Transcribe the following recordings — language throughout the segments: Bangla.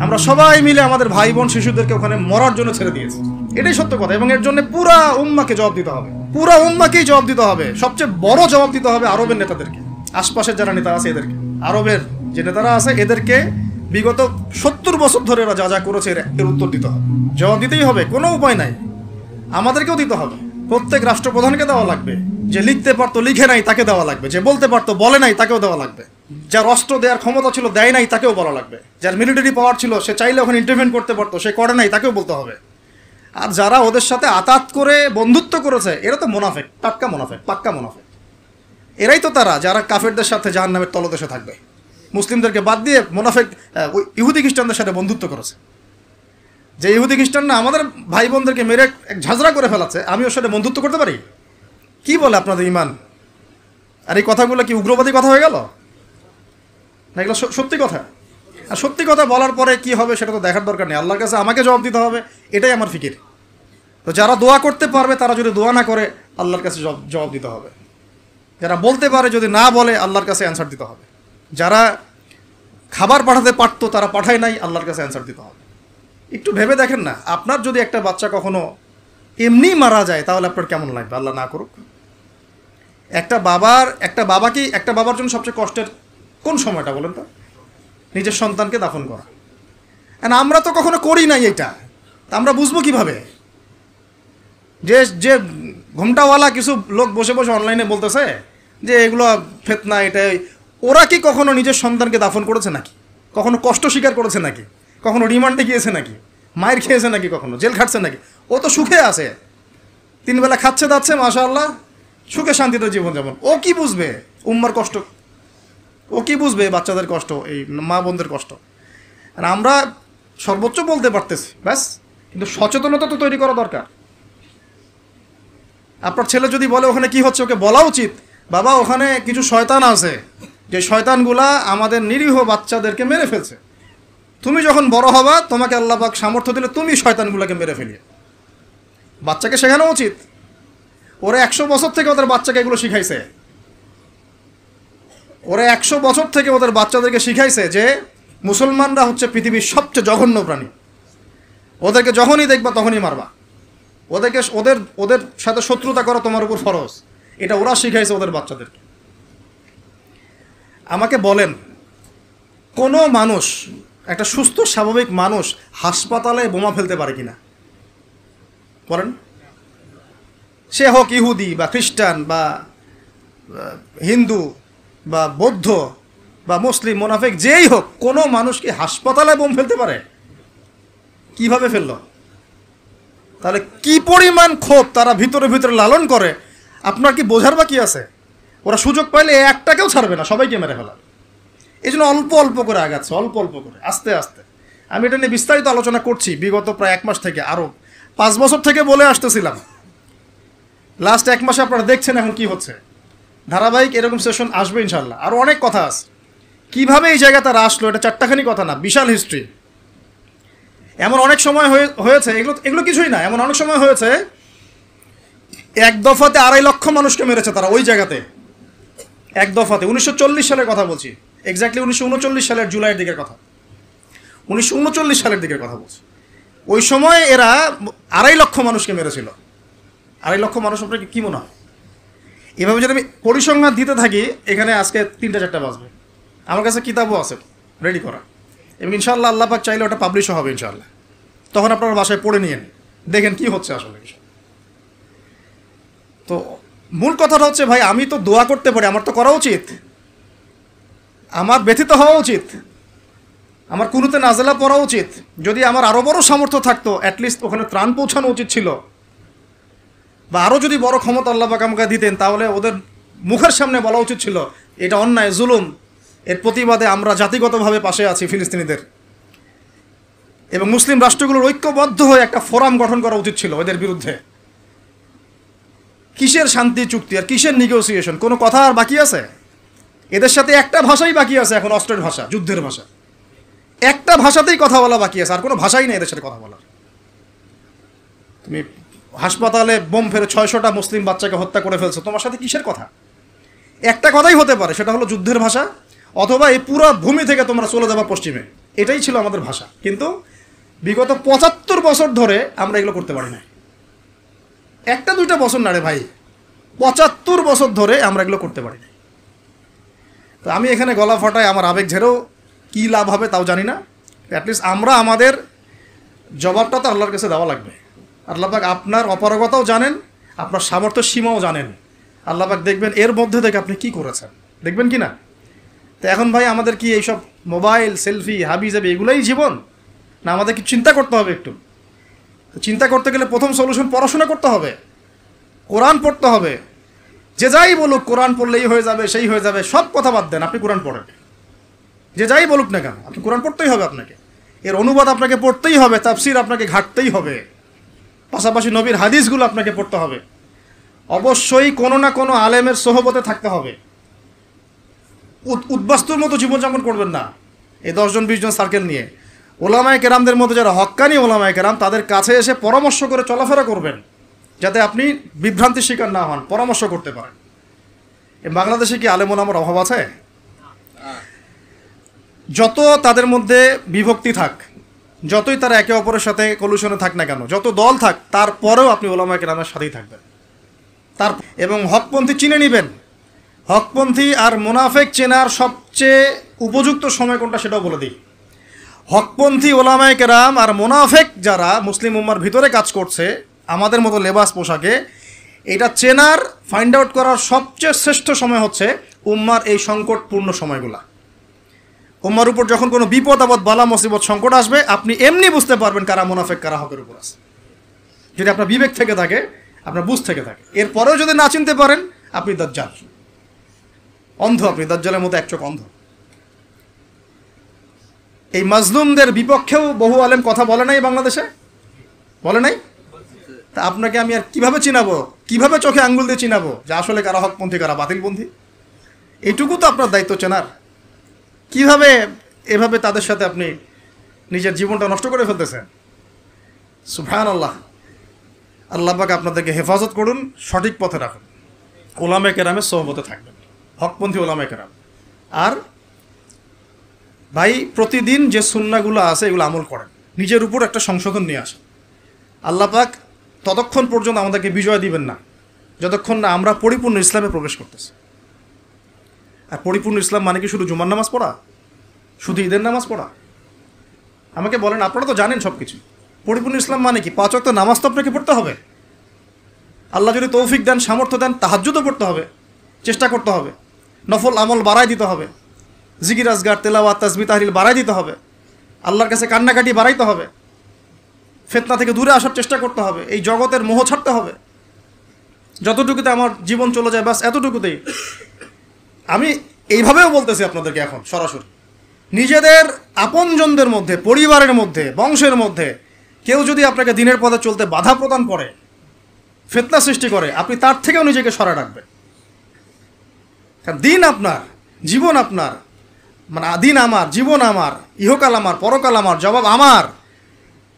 আমরা সবাই মিলে আমাদের ভাই বোন শিশুদেরকে ওখানে মরার জন্য ছেড়ে দিয়েছি। এটাই সত্য কথা। এবং এর জন্য পুরা উম্মাকে জবাব দিতে হবে, পুরা উম্মাকেই জবাব দিতে হবে। সবচেয়ে বড় জবাব দিতে হবে আরবের নেতাদেরকে, আশপাশের যারা নেতা আছে এদেরকে, আরবের যে নেতারা আছে এদেরকে বিগত 70 বছর ধরে এরা যা যা করেছে এর উত্তর দিতে হবে, জবাব দিতেই হবে, কোনো উপায় নাই। আমাদেরকেও দিতে হবে, প্রত্যেক রাষ্ট্রপ্রধানকে দেওয়া লাগবে, যে লিখতে পারতো লিখে নাই তাকে দেওয়া লাগবে, যে বলতে পারতো বলে নাই তাকেও দেওয়া লাগবে, যার অস্ত্র দেওয়ার ক্ষমতা ছিল দেয় নাই তাকেও বলা লাগবে, যার মিলিটারি পাওয়ার ছিল সে চাইলে ওখানে ইন্টারভেন করতে পারতো সে করে নাই তাকেও বলতে হবে। আর যারা ওদের সাথে আতাত করে বন্ধুত্ব করেছে এরা তো মুনাফিক, টাটকা মুনাফিক, পাক্কা মুনাফিক। এরাই তো তারা যারা কাফেরদের সাথে জাহান্নামের তলদেশে থাকবে, মুসলিমদেরকে বাদ দিয়ে মুনাফিক ইহুদি খ্রিস্টানদের সাথে বন্ধুত্ব করেছে। যে ইহুদি খ্রিস্টানরা আমাদের ভাই বোনদেরকে মেরে এক ঝাঁঝরা করে ফেলাচ্ছে, আমি ওর সাথে বন্ধুত্ব করতে পারি? কি বলে আপনাদের ইমান? আর এই কথাগুলো কি উগ্রবাদী কথা হয়ে গেল? না, এগুলো সত্যি কথা। আর সত্যি কথা বলার পরে কি হবে সেটা তো দেখার দরকার নেই, আল্লাহর কাছে আমাকে জবাব দিতে হবে, এটাই আমার ফিকির। তো যারা দোয়া করতে পারবে তারা যদি দোয়া না করে আল্লাহর কাছে জবাব দিতে হবে, যারা বলতে পারে যদি না বলে আল্লাহর কাছে অ্যান্সার দিতে হবে, যারা খাবার পাঠাতে পারতো তারা পাঠায় নাই আল্লাহর কাছে অ্যান্সার দিতে হবে। একটু ভেবে দেখেন না, আপনার যদি একটা বাচ্চা কখনো এমনি মারা যায় তাহলে আপনার কেমন লাগবে? আল্লাহ না করুক। একটা বাবার জন্য সবচেয়ে কষ্টের কোন সময়টা বলেন তো? নিজের সন্তানকে দাফন করা। আর আমরা তো কখনো করি নাই এটা, তা আমরা বুঝবো কিভাবে? যে ঘুমটাওয়ালা কিছু লোক বসে বসে অনলাইনে বলতেছে যে এগুলো ফিতনা, এটাই, ওরা কি কখনো নিজের সন্তানকে দাফন করেছে নাকি? কখনো কষ্ট স্বীকার করেছে নাকি? কখনো রিমান্ডে গিয়েছে নাকি? মায়ের খেয়েছে নাকি? কখনো জেল খাটছে নাকি? ও তো সুখে আছে, 3 বেলা খাচ্ছে দাচ্ছে, মাশাআল্লাহ, সুখে শান্তিতে জীবনযাপন। ও কি বুঝবে উম্মার কষ্ট? ও কি বুঝবে বাচ্চাদের কষ্ট, এই মা বোনদের কষ্ট? আর আমরা সর্বোচ্চ বলতে পারতেছি ব্যাস, কিন্তু সচেতনতা তো তৈরি করা দরকার। আপনার ছেলে যদি বলে ওখানে কি হচ্ছে, ওকে বলা উচিত, বাবা ওখানে কিছু শয়তান আছে, যে শয়তানগুলা আমাদের নিরীহ বাচ্চাদেরকে মেরে ফেলছে। তুমি যখন বড় হবা তোমাকে আল্লাহ পাক সামর্থ্য দিলে তুমি শয়তানগুলোকে মেরে ফেলিয়ে। বাচ্চাকে শেখানো উচিত। ওরা 100 বছর থেকে ওদের বাচ্চাকে এগুলো শিখাইছে। ওরা 100 বছর থেকে ওদের বাচ্চাদেরকে শিখাইছে যে মুসলমানরা হচ্ছে পৃথিবীর সবচেয়ে জঘন্য প্রাণী। ওদেরকে যখনই দেখবা তখনই মারবা, ওদের সাথে শত্রুতা করা তোমার উপর ফরজ। এটা ওরা শিখাইছে ওদের বাচ্চাদেরকে। আমাকে বলেন, কোনো মানুষ, একটা সুস্থ স্বাভাবিক মানুষ হাসপাতালে বোমা ফেলতে পারে কিনা? বলেন। সে হোক ইহুদি বা খ্রিস্টান বা হিন্দু বা বৌদ্ধ বা মুসলিম, মুনাফিক, যেই হোক, কোনো মানুষ কি হাসপাতালে বোম ফেলতে পারে? কিভাবে ফেললো? তাহলে কি পরিমাণ ক্ষোভ তারা ভিতরে ভিতরে লালন করে আপনার কি বোঝার বাকি আছে? ওরা সুযোগ পাইলে একটাকেও ছাড়বে না, সবাইকে মেরে ফেলা। এই জন্য অল্প অল্প করে আগাচ্ছে, অল্প অল্প করে, আস্তে আস্তে। আমি এটা নিয়ে বিস্তারিত আলোচনা করছি বিগত প্রায় 1 মাস থেকে, আরও 5 বছর থেকে বলে আসতেছিলাম। লাস্ট 1 মাসে আপনারা দেখছেন এখন কি হচ্ছে। ধারাবাহিক এরকম সেশন আসবে ইনশাল্লাহ। আরও অনেক কথা আছে, কীভাবে এই জায়গা তারা আসলো, এটা 4টাখানি কথা না, বিশাল হিস্ট্রি। এমন অনেক সময় হয়েছে, এগুলো কিছুই না, এমন অনেক সময় হয়েছে 1 দফাতে 2.5 লক্ষ মানুষকে মেরেছে তারা ওই জায়গাতে, 1 দফাতে। 1940 সালের কথা বলছি, এক্স্যাক্টলি 1939 সালের জুলাইয়ের দিকের কথা, 1939 সালের দিকের কথা বলছি। ওই সময় এরা 2.5 লক্ষ মানুষকে মেরেছিল। 2.5 লক্ষ মানুষ আপনার কি মনে হয়? এভাবে যদি আমি পরিসংখ্যান দিতে থাকি এখানে আজকে 3টা-4টা বাজবে। আমার কাছে কিতাবও আছে রেডি করা, এবং ইনশাআল্লাহ আল্লাহ পাক চাইলে ওটা পাবলিশও হবে ইনশাআল্লাহ। তখন আপনারা বাসায় পড়ে নিয়েন, দেখেন কি হচ্ছে আসলে। তো মূল কথাটা হচ্ছে, ভাই আমি তো দোয়া করতে পারি, আমার তো করা উচিত, আমার ব্যথিত হওয়া উচিত, আমার কুনুতে নাজেলা পড়া উচিত। যদি আমার আরও বড় সামর্থ্য থাকতো অ্যাটলিস্ট ওখানে ত্রাণ পৌঁছানো উচিত ছিল, বা আরও যদি বড় ক্ষমতা আল্লাহ পাক আমাকে দিতেন তাহলে ওদের মুখের সামনে বলা উচিত ছিল এটা অন্যায়, জুলুম, এর প্রতিবাদে আমরা জাতিগতভাবে পাশে আছি ফিলিস্তিনিদের, এবং মুসলিম রাষ্ট্রগুলোর ঐক্যবদ্ধ হয়ে একটা ফোরাম গঠন করা উচিত ছিল ওদের বিরুদ্ধে। কিসের শান্তি চুক্তি আর কিসের নেগোসিয়েশন? কোনো কথা আর বাকি আছে? এদের সাথে একটা ভাষাই বাকি আছে এখন, অস্ত্রের ভাষা, যুদ্ধের ভাষা। একটা ভাষাতেই কথা বলা বাকি আছে, আর কোনো ভাষাই নেই এদের সাথে কথা বলার। তুমি হাসপাতালে বোম ফেলে 600টা মুসলিম বাচ্চাকে হত্যা করে ফেলছো, তোমার সাথে কিসের কথা? একটা কথাই হতে পারে, সেটা হলো যুদ্ধের ভাষা, অথবা এই পুরো ভূমি থেকে তোমরা চলে যাবা পশ্চিমে। এটাই ছিল আমাদের ভাষা। কিন্তু বিগত ৭৫ বছর ধরে আমরা এগুলো করতে পারি না। একটা দুইটা বছর না রে ভাই, ৭৫ বছর ধরে আমরা এগুলো করতে পারি না। তো আমি এখানে গলা ফাটায় আমার আবেগ ঝেড়েও কী লাভ হবে তাও জানি না। অ্যাটলিস্ট আমরা আমাদের জবাবটা তো আল্লাহর কাছে দেওয়া লাগবে। আল্লাহ পাক আপনার অপারগতাও জানেন, আপনার সামর্থ্য সীমাও জানেন। আল্লাহ পাক দেখবেন এর মধ্যে থেকে আপনি কি করেছেন, দেখবেন কি না। তো এখন ভাই আমাদের কি এইসব মোবাইল, সেলফি, হাবি জাবি এগুলোই জীবন, না আমাদের কি চিন্তা করতে হবে একটু? চিন্তা করতে গেলে প্রথম সলিউশন পড়াশোনা করতে হবে, কোরআন পড়তে হবে। যে যাই বলুক কোরআন পড়লেই হয়ে যাবে, সেই হয়ে যাবে, সব কথা বাদ দেন, আপনি কোরআন পড়েন। যে যাই বলুক না কেন, আপনি কোরআন পড়তেই হবে, আপনাকে এর অনুবাদ আপনাকে পড়তেই হবে, তাফসির আপনাকে ঘাটতেই হবে, পাশাপাশি নবীর হাদিসগুলো আপনাকে পড়তে হবে। অবশ্যই কোনো না কোনো আলেমের সোহবতে থাকতে হবে। উদ্বাস্তুর মতো জীবনযাপন করবেন না এই 10 জন 20 জন সার্কেল নিয়ে। ওলামায়ে কেরামদের মধ্যে যারা হক্কানি ওলামায়ে কেরাম, তাদের কাছে এসে পরামর্শ করে চলাফেরা করবেন, যাতে আপনি বিভ্রান্তির শিকার না হন, পরামর্শ করতে পারেন। বাংলাদেশে কি আলেম ওলামার অভাব আছে? যত তাদের মধ্যে বিভক্তি থাক, যতই তারা একে অপরের সাথে কলুশনে থাক না কেন, যত দল থাক, তারপরেও আপনি ওলামায়ে কেরামের সাথেই থাকবেন। এবং হকপন্থী চিনে নেবেন। হকপন্থী আর মুনাফেক চেনার সবচেয়ে উপযুক্ত সময় কোনটা সেটাও বলে দিই। হকপন্থী ওলামায়ে কেরাম আর মুনাফেক যারা মুসলিম উম্মার ভিতরে কাজ করছে আমাদের মতো লেবাস পোশাকে, এটা চেনার, ফাইন্ড আউট করার সবচেয়ে শ্রেষ্ঠ সময় হচ্ছে উম্মার এই সংকটপূর্ণ সময়গুলা। উম্মার উপর যখন কোনো বিপদ আপদ, বালা মুসিবত, সংকট আসবে, আপনি এমনি বুঝতে পারবেন কারা মুনাফেক কারা হকের উপর আছে, যদি আপনার বিবেক থেকে থাকে, আপনার বুঝ থেকে থাকে। এরপরেও যদি না চিনতে পারেন, আপনি দাজ্জাল, অন্ধ, আপনি দাজ্জালের মতো এক চোখ অন্ধ। এই মাজলুমদের বিপক্ষেও বহু আলেম কথা বলে নাই, বাংলাদেশে বলে নাই। তা আপনাকে আমি আর কিভাবে চিনাবো, কিভাবে চোখে আঙ্গুল দিয়ে চিনাবো যে আসলে কারা হকপন্থী কারা বাতিলপন্থী? এইটুকু তো আপনার দায়িত্ব চেনার। কিভাবে এভাবে তাদের সাথে আপনি নিজের জীবনটা নষ্ট করে ফেলতেছেন? সুবহানাল্লাহ। আল্লাহ পাক আপনাদেরকে হেফাজত করুন, সঠিক পথে রাখুন, ওলামায়ে কেরামের সোহবতে থাকবেন, হকপন্থী ওলামায়ে কেরাম। আর ভাই প্রতিদিন যে সুন্নাহগুলো আছে এগুলো আমল করেন, নিজের উপর একটা সংশোধন নিয়ে আসেন। আল্লাহ পাক ততক্ষণ পর্যন্ত আমাদেরকে বিজয় দিবেন না যতক্ষণ না আমরা পরিপূর্ণ ইসলামে প্রবেশ করতেছি। আর পরিপূর্ণ ইসলাম মানে কি শুধু জুমার নামাজ পড়া, শুধু ঈদের নামাজ পড়া? আমাকে বলেন, আপনারা তো জানেন সব কিছু। পরিপূর্ণ ইসলাম মানে কি? 5 ওয়াক্ত নামাজ তো আপনাকে পড়তে হবে। আল্লাহ যদি তৌফিক দেন, সামর্থ্য দেন, তাহাজ্জুদও পড়তে হবে, চেষ্টা করতে হবে, নফল আমল বাড়াই দিতে হবে, জিকির আজগার, তেলাওয়াত, তাসবিহ, তাহলিল বাড়াই দিতে হবে, আল্লাহর কাছে কান্নাকাটি বাড়াইতে হবে, ফিতনা থেকে দূরে আসার চেষ্টা করতে হবে, এই জগতের মোহ ছাড়তে হবে। যতটুকুতে আমার জীবন চলে যায় বাস এতটুকুতেই। আমি এইভাবেও বলতেছি আপনাদেরকে এখন সরাসরি, নিজেদের আপনজনদের মধ্যে, পরিবারের মধ্যে, বংশের মধ্যে কেউ যদি আপনাকে দিনের পথে চলতে বাধা প্রদান করে, ফিতনা সৃষ্টি করে, আপনি তার থেকেও নিজেকে সরা রাখবেন। কারণ দিন আপনার, জীবন আপনার, মানে দিন আমার, জীবন আমার, ইহকাল আমার, পরকাল আমার, জবাব আমার।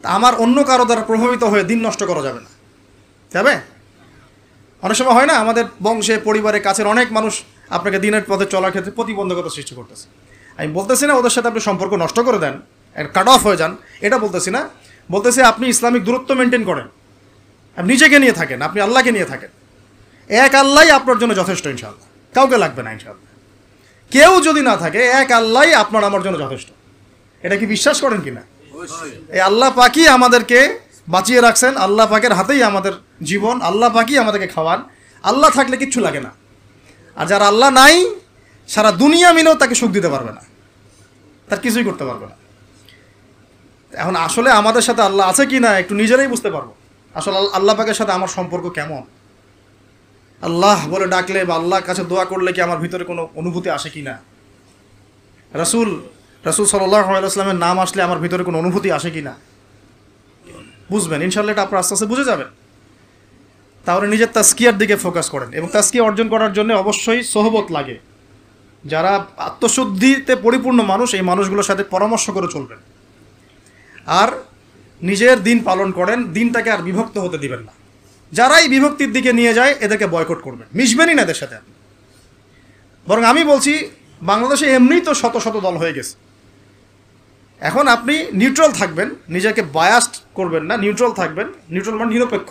আমার অন্য কারো দ্বারা প্রভাবিত হয়ে দিন নষ্ট করা যাবে না, যাবে? অনেক সময় হয় না, আমাদের বংশে, পরিবারে, কাছের অনেক মানুষ আপনাকে দিনের পথে চলার ক্ষেত্রে প্রতিবন্ধকতা সৃষ্টি করতেছে। আমি বলতেছি না ওদের সাথে আপনি সম্পর্ক নষ্ট করে দেন, কাট অফ হয়ে যান, এটা বলতেছি না। বলতেছি আপনি ইসলামিক দূরত্ব মেনটেন করেন, আপনি নিজেকে নিয়ে থাকেন, আপনি আল্লাহকে নিয়ে থাকেন। এক আল্লাহই আপনার জন্য যথেষ্ট, ইনশাআল্লাহ। কাউকে লাগবে না, ইনশাআল্লাহ। কেউ যদি না থাকে, এক আল্লাহই আপনার আমার জন্য যথেষ্ট। এটা কি বিশ্বাস করেন কিনা? এই আল্লাহ পাকই আমাদেরকে বাঁচিয়ে রাখছেন, আল্লাহ পাকের হাতেই আমাদের জীবন, আল্লাহ পাকই আমাদেরকে খাওয়ান। আল্লাহ থাকলে কিচ্ছু লাগে না। আর যারা আল্লাহ নাই, সারা দুনিয়া মিলেও তাকে সুখ দিতে পারবে না, তার কিছুই করতে পারবে না। এখন আসলে আমাদের সাথে আল্লাহ আছে কি না একটু নিজেরাই বুঝতে পারবো। আসলে আল্লাহ পাকের সাথে আমার সম্পর্ক কেমন? আল্লাহ বলে ডাকলে বা আল্লাহর কাছে দোয়া করলে কি আমার ভিতরে কোনো অনুভূতি আসে কি না? রাসূল সাল্লাল্লাহু আলাইহি ওয়াসাল্লামের নাম আসলে আমার ভিতরে কোনো অনুভূতি আসে কি না? বুঝবেন, ইনশাআল্লাহ এটা আপনার আস্তে আস্তে বুঝে যাবেন। তাহলে নিজের তাজকিয়ার দিকে ফোকাস করেন, এবং তাজকিয়া অর্জন করার জন্য অবশ্যই সোহবত লাগে। যারা আত্মশুদ্ধিতে পরিপূর্ণ মানুষ, এই মানুষগুলোর সাথে পরামর্শ করে চলবেন। আর নিজের দিন পালন করেন, দিনটাকে আর বিভক্ত হতে দিবেন না। যারাই বিভক্তির দিকে নিয়ে যায় এদেরকে বয়কট করবেন, মিশবেনই না এদের সাথে। বরং আমি বলছি, বাংলাদেশে এমনিই তো শত শত দল হয়ে গেছে, এখন আপনি নিউট্রাল থাকবেন, নিজেকে বায়াসড করবেন না, নিউট্রাল থাকবেন। নিউট্রাল মানে নিরপেক্ষ।